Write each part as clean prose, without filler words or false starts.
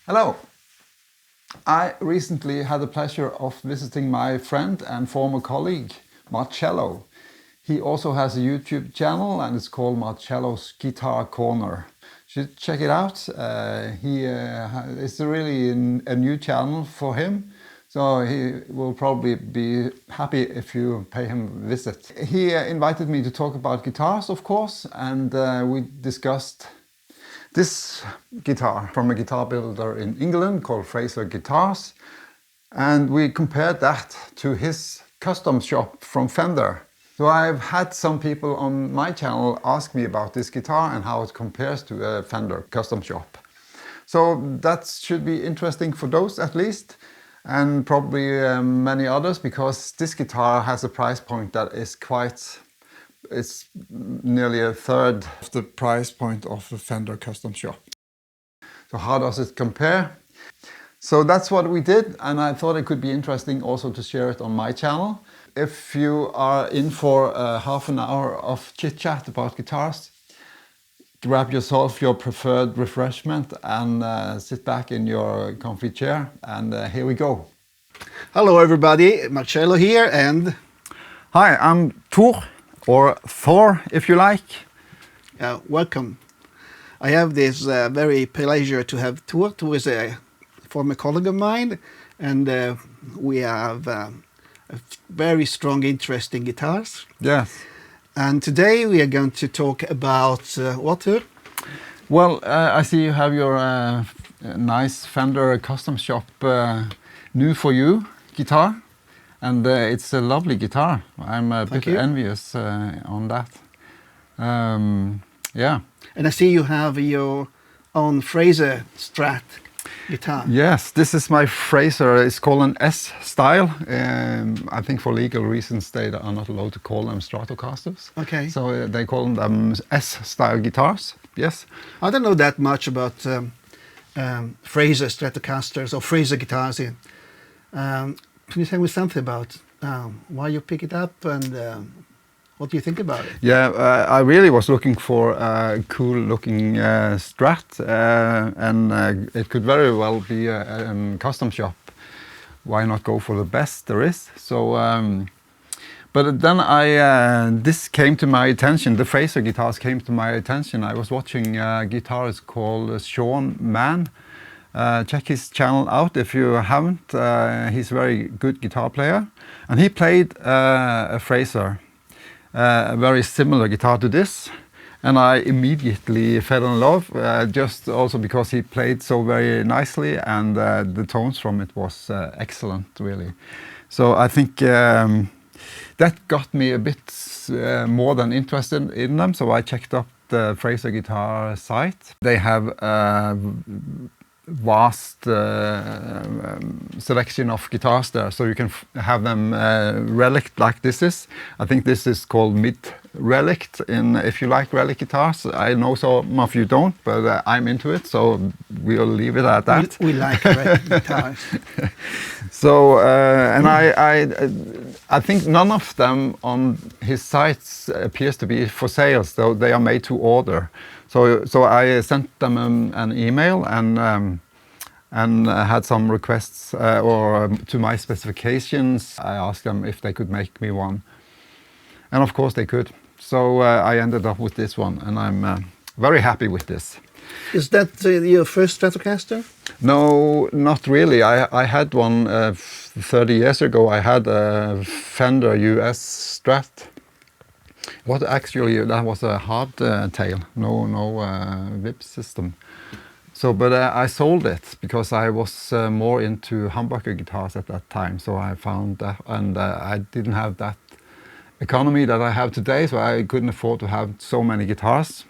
Hello! I recently had the pleasure of visiting my friend and former colleague, Marcello. He also has a YouTube channel and it's called Marcello's Guitar Corner. You should check it out. It's really a new channel for him, so he will probably be happy if you pay him a visit. He invited me to talk about guitars, of course, and we discussed this guitar from a guitar builder in England called Fraser Guitars, and we compared that to his custom shop from Fender. So I've had some people on my channel ask me about this guitar and how it compares to a Fender Custom Shop. So that should be interesting for those at least, and probably many others, because this guitar has a price point that is it's nearly a third of the price point of the Fender Custom Shop. So how does it compare? So that's what we did, and I thought it could be interesting also to share it on my channel. If you are in for half an hour of chit-chat about guitars, grab yourself your preferred refreshment and sit back in your comfy chair, and here we go. Hello everybody, Marcello here, and... Hi, I'm Thor, or Thor if you like. Welcome. I have this very pleasure to have Thor, who is a former colleague of mine, and we have a very strong interest in guitars. Yes. And today we are going to talk about what, Thor? Well, I see you have your nice Fender Custom Shop new for you guitar, and it's a lovely guitar. I'm a bit envious on that. Yeah. And I see you have your own Fraser Strat guitar. Yes, this is my Fraser. It's called an S-Style. I think for legal reasons they are not allowed to call them Stratocasters. Okay. So they call them S-Style guitars. Yes. I don't know that much about Fraser Stratocasters or Fraser guitars. Can you tell me something about why you pick it up and what do you think about it? Yeah, I really was looking for a cool looking Strat, and it could very well be a custom shop. Why not go for the best there is? So, but then this came to my attention, the Fraser guitars came to my attention. I was watching a guitarist called Sean Mann. Check his channel out if you haven't. He's a very good guitar player, and he played a Fraser. A very similar guitar to this, and I immediately fell in love, just also because he played so very nicely, and the tones from it was excellent, really. So I think that got me a bit more than interested in them, so I checked up the Fraser guitar site. They have vast selection of guitars there, so you can have them relic like this is. I think this is called mid-relic, if you like relic guitars. I know some of you don't, but I'm into it, so we'll leave it at that. We like relic guitars. So, and I think none of them on his sites appears to be for sale, so they are made to order. So I sent them an email and had some requests or to my specifications. I asked them if they could make me one, and of course they could. So I ended up with this one, and I'm very happy with this. Is that your first Stratocaster? No, not really. I had one 30 years ago. I had a Fender CS Strat. What actually, that was a hardtail, no whip system. So, but I sold it because I was more into humbucker guitars at that time. So I found that, and I didn't have that economy that I have today, so I couldn't afford to have so many guitars.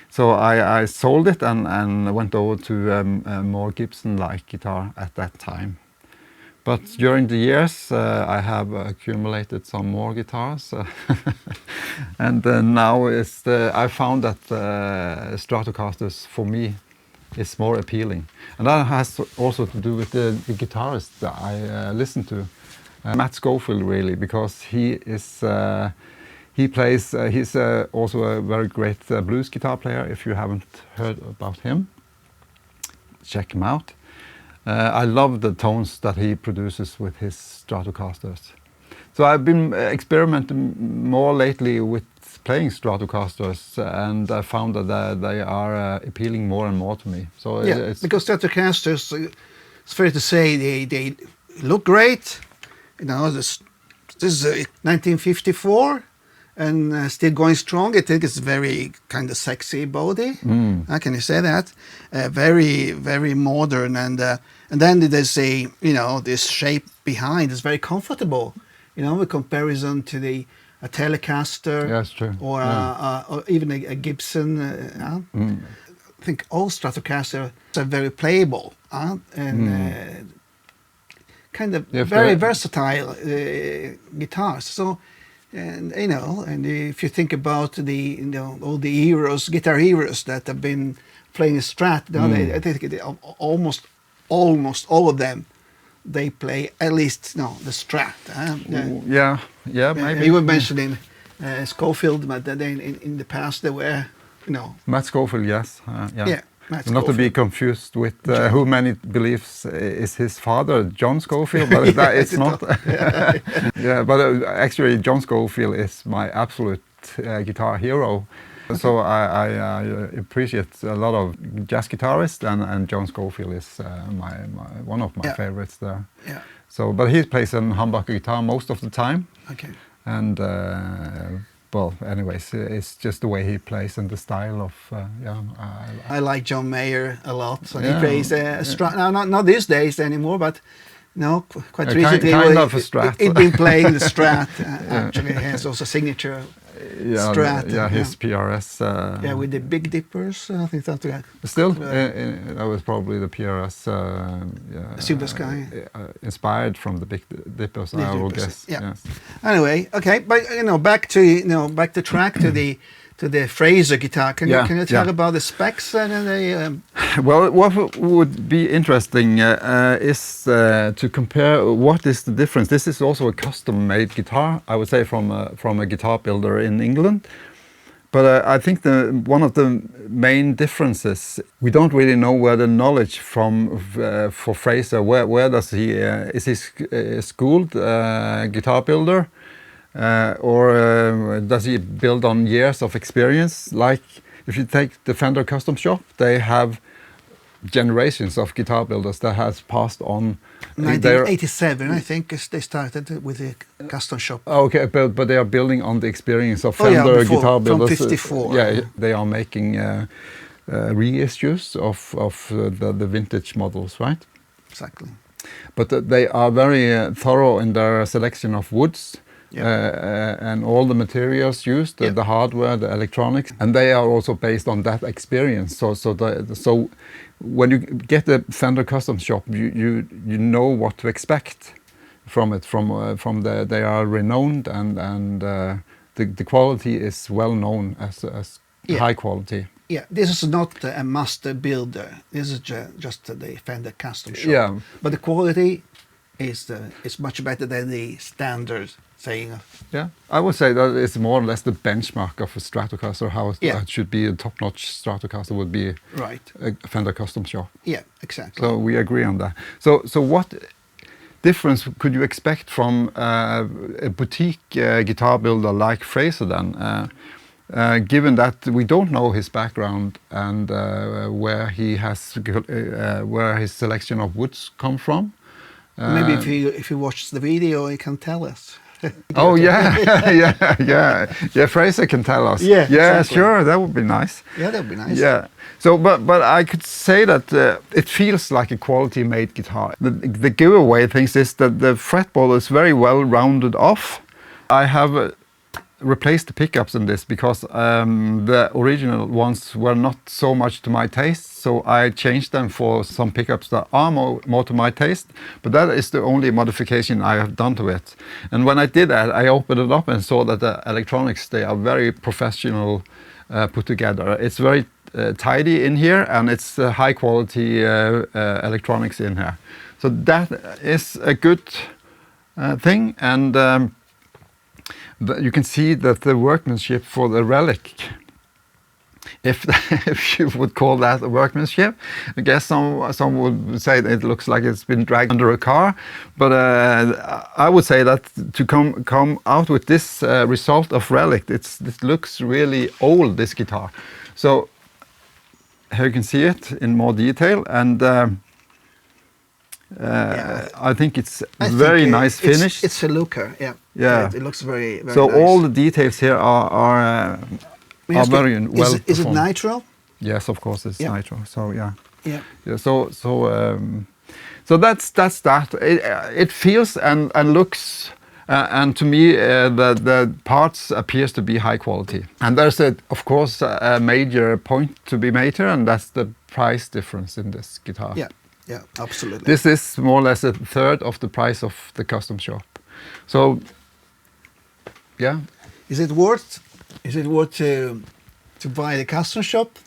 So I sold it and went over to a more Gibson-like guitar at that time. But during the years, I have accumulated some more guitars, and now I found that Stratocasters for me is more appealing, and that has also to do with the guitarist that I listen to, Matt Schofield, really, because he's also a very great blues guitar player. If you haven't heard about him, check him out. I love the tones that he produces with his Stratocasters. So I've been experimenting more lately with playing Stratocasters, and I found that they are appealing more and more to me. So yeah, because Stratocasters, it's fair to say they look great. You know, this is 1954 and still going strong. I think it's very kind of sexy body. How can you say that? Very, very modern, and then there's this shape behind is very comfortable. You know, in comparison to a Telecaster, yeah, that's true. or even a Gibson. I think all Stratocasters are very playable and kind of very versatile guitars. So, and if you think about all the heroes, guitar heroes that have been playing a Strat, I think almost all of them, they play at least the Strat. Yeah, maybe. You were mentioning Scofield, but then in the past there were, Matt Scofield, yes. Yeah, Matt Not to be Scofield. confused with who many believes is his father, John Scofield, but that it's not. Yeah, but actually John Scofield is my absolute guitar hero. So I appreciate a lot of jazz guitarists, and John Scofield is one of my favorites there. Yeah. So, but he plays a humbucker guitar most of the time. Okay. And well, anyways, it's just the way he plays and the style of I like John Mayer a lot. So Yeah. he plays a Strat. Now, not these days anymore, but quite recently. kind of a Strat. He'd been playing the Strat. Actually, he has also signature Strat. Yeah, his PRS. With the Big Dippers. I think that's right. Still, that was probably the PRS. Silver Sky. Inspired from the Big Dippers, I will guess. Yeah. Yes. Anyway, okay, but back to track to the Fraser guitar. Can you tell about the specs and Well, what would be interesting is to compare what is the difference. This is also a custom-made guitar, I would say, from a guitar builder in England. But I think one of the main differences, we don't really know where the knowledge for Fraser, where does he, is he schooled guitar builder? Or does he build on years of experience? Like if you take the Fender Custom Shop, they have generations of guitar builders that has passed on. 1987, I think, they started with the Custom Shop. Okay, but they are building on the experience of Fender guitar builders. From 54. Yeah, they are making reissues of the vintage models, right? Exactly. But they are very thorough in their selection of woods. And all the materials used, the hardware, the electronics, and they are also based on that experience. So when you get the Fender Custom Shop, you know what to expect from it. They are renowned, and the quality is well known as high quality. Yeah, this is not a master builder. This is just the Fender Custom Shop. Yeah, but the quality is much better than the standard. Yeah, I would say that it's more or less the benchmark of a Stratocaster. How it should be a top-notch Stratocaster would be a Fender Custom Shop. Yeah, exactly. So we agree on that. So what difference could you expect from a boutique guitar builder like Fraser then? Given that we don't know his background and where his selection of woods come from. Maybe if you watch the video, he can tell us. Oh yeah, Fraser can tell us. Yeah, exactly. Sure, that would be nice. Yeah, that would be nice. Yeah. So, but I could say that it feels like a quality-made guitar. The giveaway things is that the fretboard is very well rounded off. I have replaced the pickups in this because the original ones were not so much to my taste, so I changed them for some pickups that are more to my taste, but that is the only modification I have done to it. And when I did that, I opened it up and saw that the electronics, they are very professional put together. It's very tidy in here, and it's high quality electronics in here. So that is a good thing, and you can see that the workmanship for the Relic if you would call that a workmanship. I guess some would say that it looks like it's been dragged under a car, but I would say that to come out with this result of Relic, it looks really old, this guitar. So here you can see it in more detail, and I think it's very nice finish. It's a looker, yeah. Yeah, it looks very, very so nice. all the details here are very well performed. Is it nitro? Yes, of course it's nitro. So yeah. So that's that. It feels and looks. And to me, the parts appears to be high quality. And there's, of course, a major point to be made here, and that's the price difference in this guitar. Yeah, absolutely. This is more or less a third of the price of the Custom Shop. So, yeah. Is it worth to buy the Custom Shop?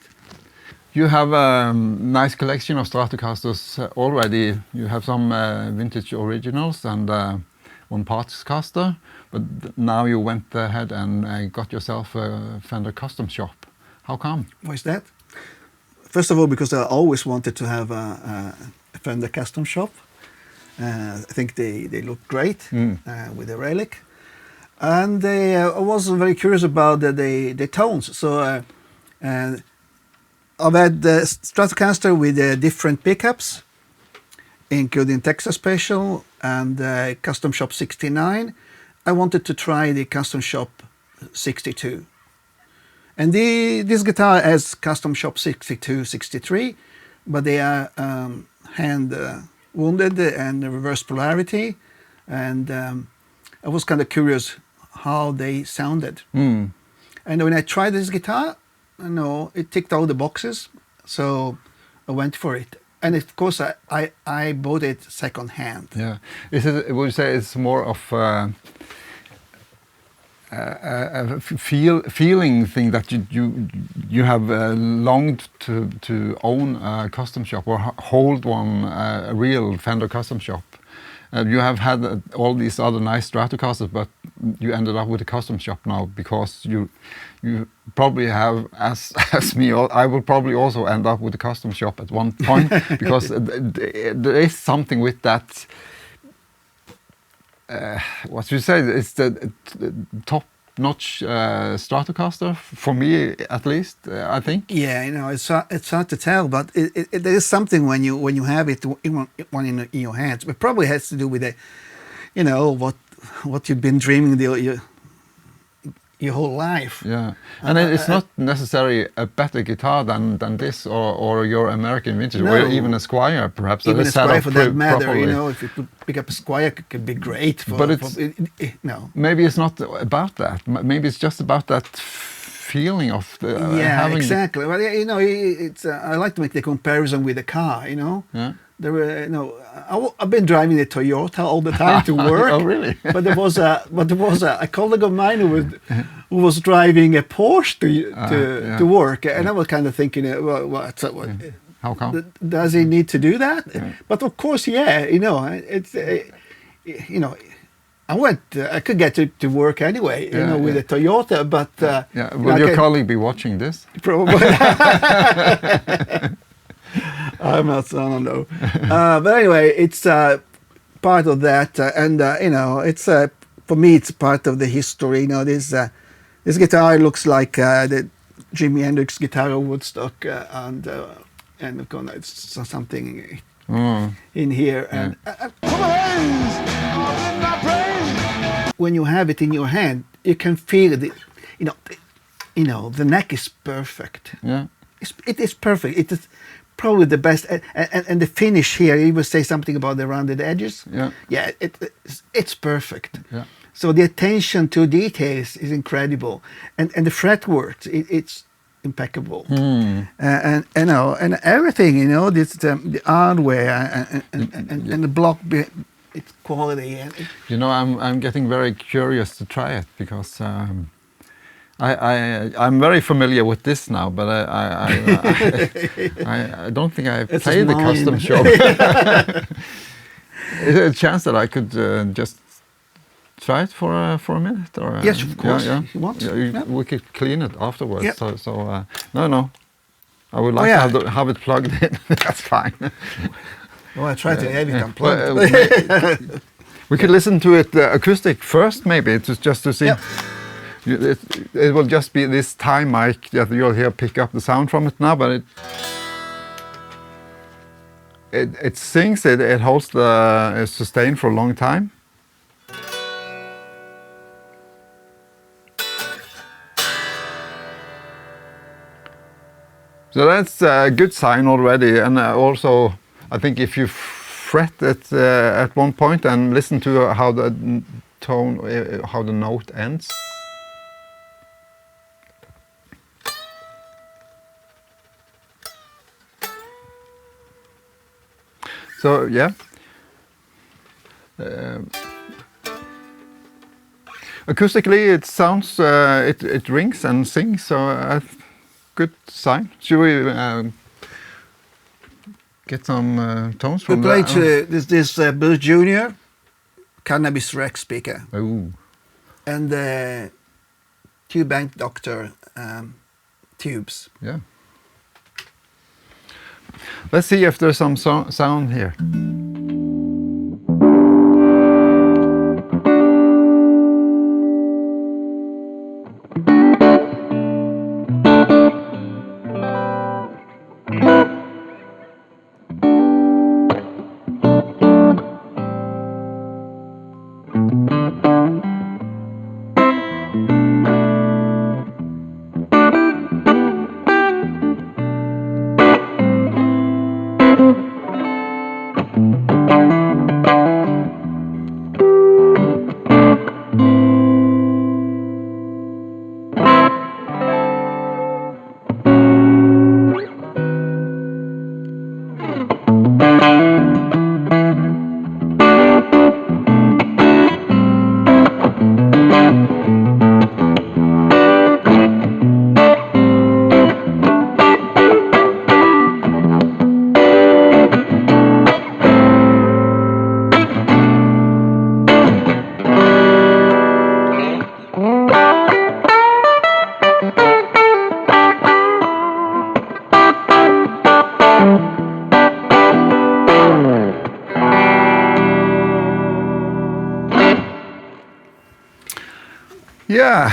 You have a nice collection of Stratocasters already. You have some vintage originals and one parts caster, but now you went ahead and got yourself a Fender Custom Shop. How come? Why is that? First of all, because I always wanted to have a Fender Custom Shop. I think they look great with the Relic. And I was very curious about the tones. So I've had the Stratocaster with different pickups, including Texas Special and Custom Shop 69. I wanted to try the Custom Shop 62. And this guitar has Custom Shop 62, 63, but they are hand wounded and reverse polarity. And I was kind of curious how they sounded. And when I tried this guitar, it ticked all the boxes, so I went for it. And of course, I bought it second hand. Yeah, would you say it's more of a feeling thing that you have longed to own a custom shop or hold one, a real Fender Custom Shop? You have had all these other nice Stratocasters, but you ended up with a Custom Shop now because you probably have, as me, I will probably also end up with a Custom Shop at one point because there is something with that. What you say? It's the top-notch Stratocaster for me, at least. I think. Yeah, it's hard to tell, but there is something when you have it one in your hands. It probably has to do with what you've been dreaming your whole life. Yeah, and it's not necessarily a better guitar than this or your American vintage, or even a Squire, perhaps. Even a Squire, for that matter. Properly. If you could pick up a Squire, it could be great. No. Maybe it's not about that. Maybe it's just about that feeling of having exactly. Well, it's I like to make the comparison with a car. Yeah. There were, I've been driving a Toyota all the time to work. Oh, really? But there was a colleague of mine who was driving a Porsche to work, and I was kind of thinking, how come? Does he need to do that? Yeah. But of course, it's I could get to work anyway, with a Toyota, but will your colleague be watching this? Probably. I'm not saying no. But anyway, it's part of that, and it's for me, it's part of the history. This guitar looks like the Jimi Hendrix guitar of Woodstock, and it's something in here. And when you have it in your hand, you can feel the neck is perfect. Yeah, it is perfect. It is probably the best, and the finish here. You will say something about the rounded edges. Yeah, it's perfect. Yeah. So the attention to details is incredible, and the fretwork, it's impeccable. And everything. This the hardware and the block, its quality. I'm getting very curious to try it because. I'm very familiar with this now, but I don't think I played the Custom Shop. Is there a chance that I could just try it for a minute? Or, Yes, of course. Yeah, If you want. yeah, we could clean it afterwards. Yeah. So no. I would like to have it plugged in. That's fine. Well, I try to have it unplugged. We could listen to it acoustic first, maybe, just to see. Yeah. It will just be this time mic that you'll hear pick up the sound from it now, but it sings, it holds the sustain for a long time. So that's a good sign already, and also I think if you fret it at one point and listen to how the tone, how the note ends. So yeah, acoustically it sounds, it rings and sings, so good sign. Should we get some tones from we played this Bill Jr. Cannabis Rex speaker. Ooh. And two Bank Doctor tubes. Yeah. Let's see if there's some sound here. Yeah,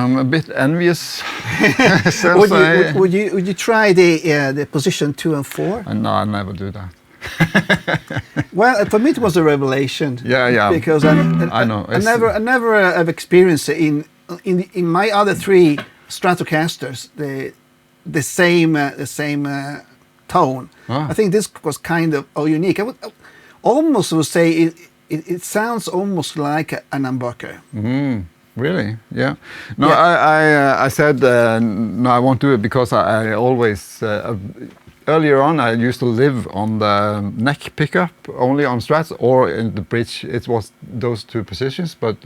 I'm a bit envious. Would you try the position 2 and 4? No, I never do that. Well, for me it was a revelation. Yeah. Because I know. I never have experienced in my other 3 Stratocasters the same tone. Ah. I think this was kind of unique. I would almost say it sounds almost like an humbucker. Really? Yeah. No, Yeah. I said no, I won't do it because I always earlier on I used to live on the neck pickup only on Strats or in the bridge. It was those 2 positions, but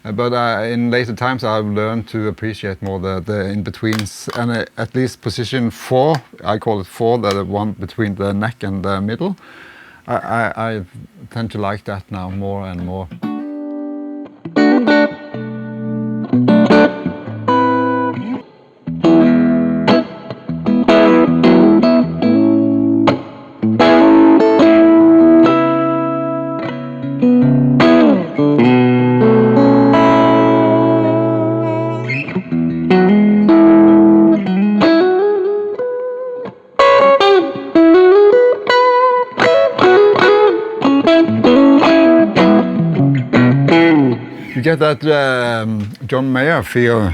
in later times I've learned to appreciate more the in-betweens, and at least position 4, I call it 4, the one between the neck and the middle. I tend to like that now more and more. You get that John Mayer feel.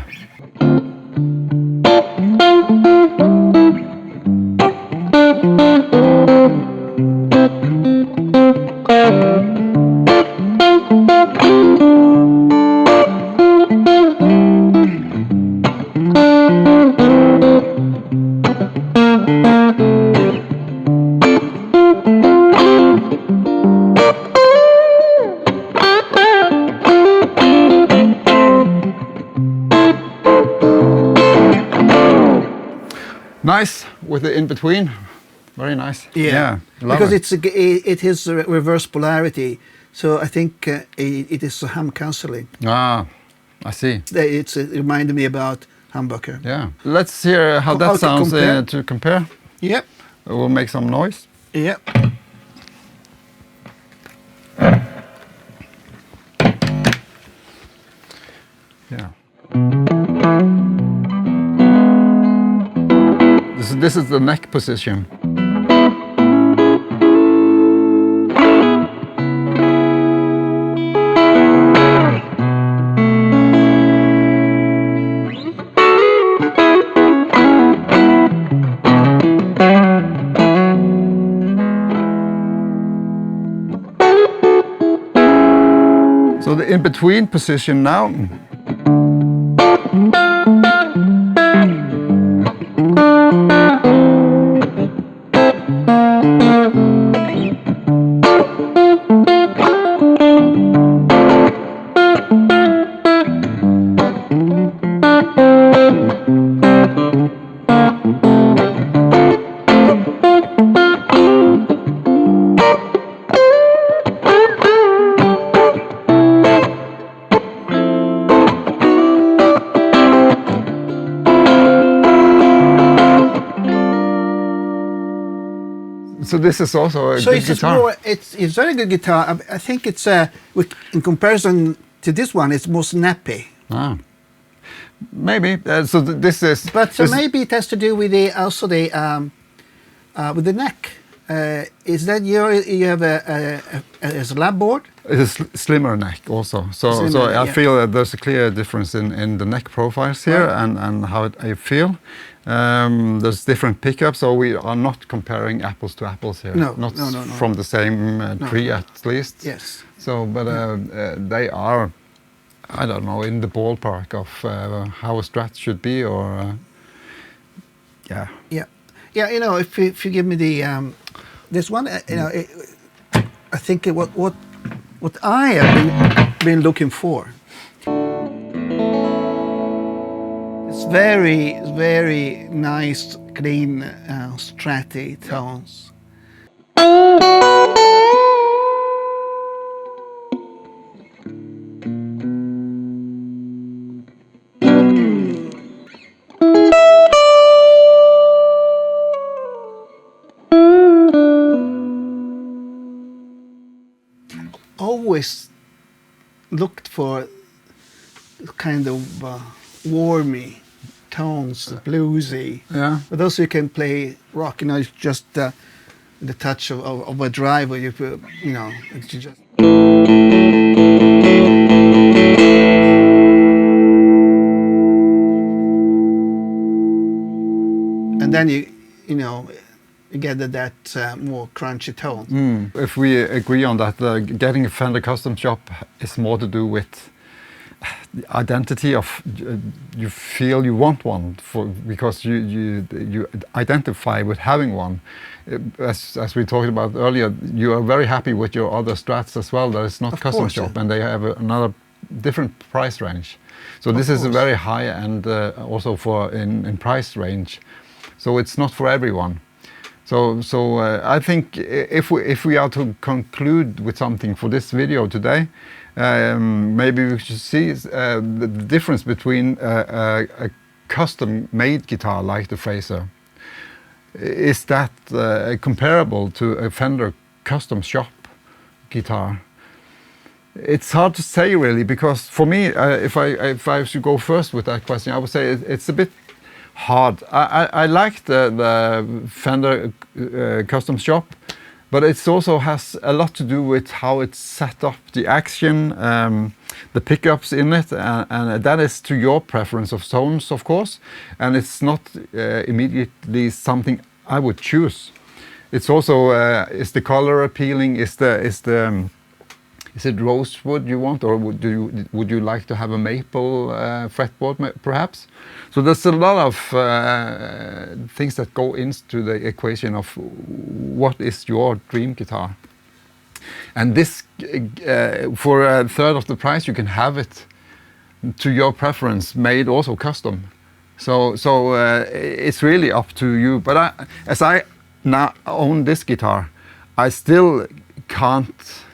Nice with the in-between. Very nice. Yeah. Love Because it. it is a reverse polarity. So I think it is a hum cancelling. Ah, I see. It reminded me about humbucker. Yeah. Let's hear how that sounds to compare. Yep. We'll make some noise. Yep. Yeah. This is the neck position. So the in-between position now. So this is also a good guitar. It's very good guitar. I think it's in comparison to this one, it's more snappy. Ah, maybe. So this is. But maybe it has to do with with the neck. Is that you have a slab board? It's a slimmer neck also. So I feel that there's a clear difference in the neck profiles here and how I feel. There's different pickups, so we are not comparing apples to apples here. No, not no. from the same tree at least. Yes. So, but they are, I don't know, in the ballpark of how a Strat should be, or yeah. Yeah, yeah. You know, if you give me the this one, you know, I think what I have been looking for. It's very nice, clean, stratty tones. Always looked for kind of warmy tones, bluesy. Yeah. But also you can play rock. You know, it's just the touch of a drive where you put, you know, it's just. And then you know, you get that more crunchy tone. If we agree on that, getting a Fender Custom Shop is more to do with the identity of you feel you want one because you identify with having one. As we talked about earlier, you are very happy with your other Strats as well. That is not Of Custom course, Shop, yeah. and they have another different price range. So this is a very high and also for in price range. So it's not for everyone. So I think if we are to conclude with something for this video today, maybe we should see the difference between a custom-made guitar like the Fraser. Is that comparable to a Fender Custom Shop guitar? It's hard to say really, because for me, if I should go first with that question, I would say it's a bit hard. I like the Fender Custom Shop, but it also has a lot to do with how it's set up, the action, the pickups in it, and that is to your preference of tones, of course, and it's not immediately something I would choose. It's also, is the color appealing? Is it rosewood you want, or would you like to have a maple fretboard perhaps? So there's a lot of things that go into the equation of what is your dream guitar. And this, for a third of the price, you can have it to your preference, made also custom. So it's really up to you. But as I now own this guitar, I still can't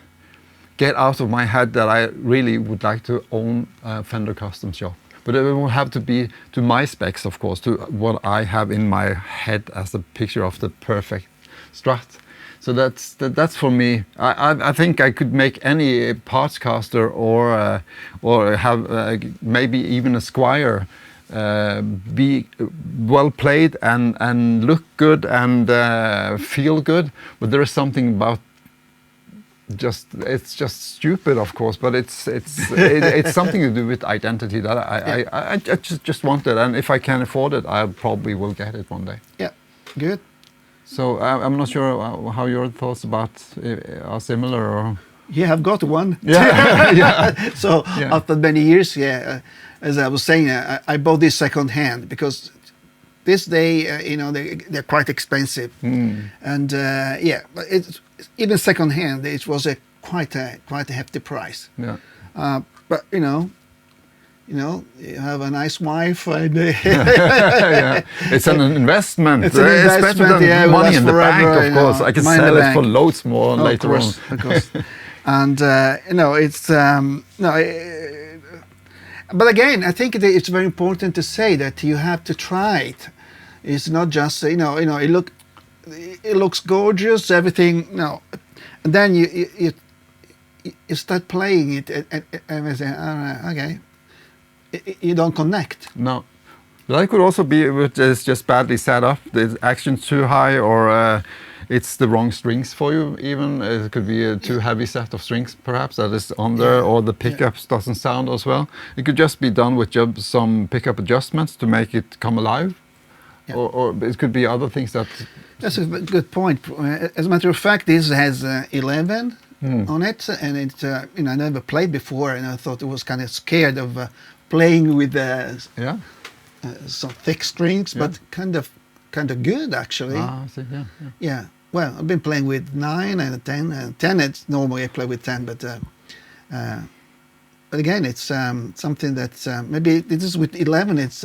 get out of my head that I really would like to own a Fender Custom Shop. But it will have to be to my specs, of course, to what I have in my head as a picture of the perfect Strat. So that's for me. I think I could make any parts caster or have maybe even a Squire be well played and look good and feel good. But there is something about it's just stupid, of course, but it's something to do with identity that I just want it, and if I can afford it, I probably will get it one day. Yeah, good. So I'm not sure how your thoughts about are similar, or Yeah, I've got one. yeah, yeah. So Yeah. after many years, as I was saying, I bought this second hand because this day, they're quite expensive, and but it's even second hand. It was quite a hefty price. Yeah. But you have a nice wife, and Yeah. It's an investment. It's an investment, better than yeah, money last in the forever, bank, of course. I can money in sell the it for bank. loads more later on. Of course. And it's but again, I think it's very important to say that you have to try it. It's not just it looks gorgeous, everything. No, and then you start playing it, and I say, all right, okay, you don't connect. No. That could also be it's just badly set up. The action's too high, or it's the wrong strings for you. Even it could be a too heavy set of strings, perhaps that is on there, or the pickups doesn't sound as well. It could just be done with some pickup adjustments to make it come alive, or it could be other things that. That's a good point. As a matter of fact, this has 11 on it, and it's I never played before, and I thought it was kind of scared of playing with some thick strings, but kind of good actually. Ah, I see. Yeah. Well, I've been playing with 9 and 10. 10, it's normally I play with 10, but again, it's something that maybe this is with 11. It's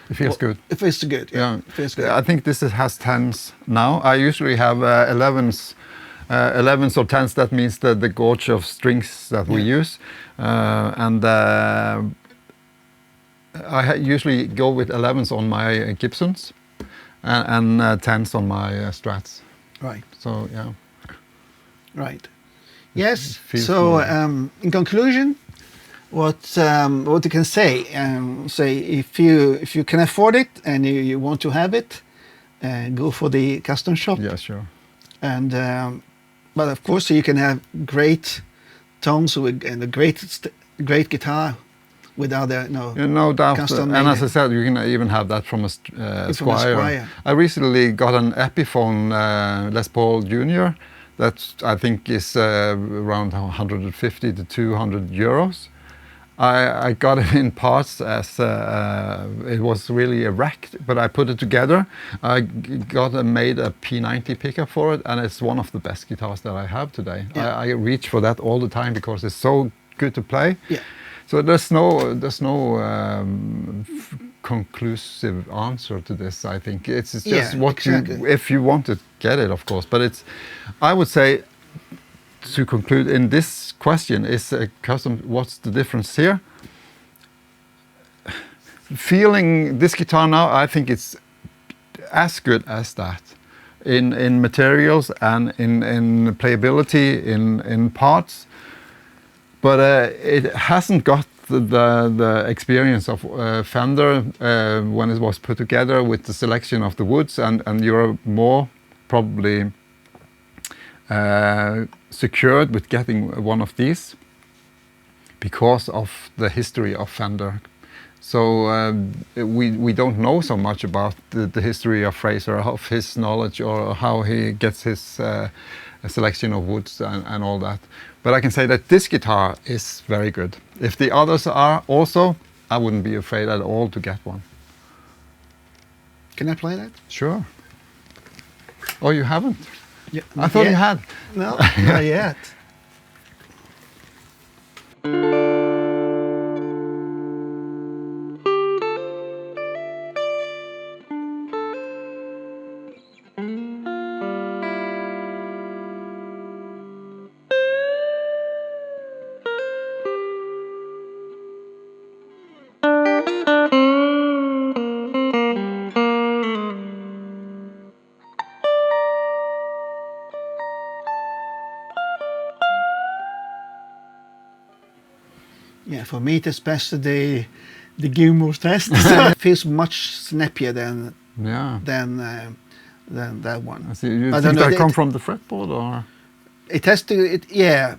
it feels good. It feels good. Yeah. It feels good. I think this has 10s now. I usually have 11s. 11s or 10s. That means the gauge of strings that we use, and I usually go with 11s on my Gibsons and 10s on my Strats. Right. So yeah. Right. Yes. So in conclusion, what you can say? Say if you can afford it and you want to have it, go for the custom shop. Yeah, sure. And but of course you can have great tones and a great guitar with other no doubt. custom And made. as I said, you can even have that from a Squire. I recently got an Epiphone Les Paul Junior that I think is around 150 to 200 euros. I got it in parts as it was really a wreck, but I put it together. I made a P90 pickup for it, and it's one of the best guitars that I have today. Yeah. I reach for that all the time because it's so good to play. Yeah. So there's no conclusive answer to this. I think it's just if you want to get it, of course. But I would say, to conclude in this question, is custom. What's the difference here? Feeling this guitar now, I think it's as good as that in materials and in playability, in parts. But it hasn't got the experience of Fender when it was put together with the selection of the woods, and you're more probably secured with getting one of these because of the history of Fender. So we don't know so much about the history of Fraser, of his knowledge, or how he gets his selection of woods and all that. But I can say that this guitar is very good. If the others are also, I wouldn't be afraid at all to get one. Can I play that? Sure. Oh, you haven't? Yeah. I thought you had. No, not yet. Yeah, for me it is best the Gilmour test. It feels much snappier than Yeah. than that one. I see. You I think don't know, that come from the fretboard, or? It has to. Yeah.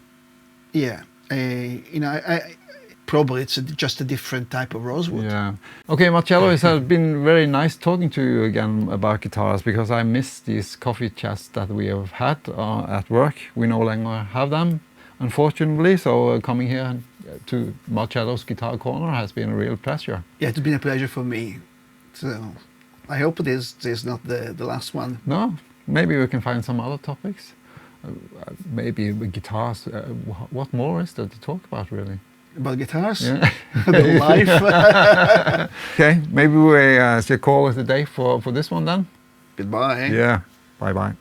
You know, probably it's just a different type of rosewood. Yeah. Okay, Marcello, it has been very nice talking to you again about guitars, because I miss these coffee chats that we have had at work. We no longer have them, unfortunately. So coming here to Marcello's Guitar Corner has been a real pleasure. Yeah, it's been a pleasure for me. So I hope this is not the last one. No, maybe we can find some other topics. Maybe guitars. What more is there to talk about, really? About guitars? Yeah. The life? Okay, maybe we should call it a day for this one then. Goodbye. Yeah, bye-bye.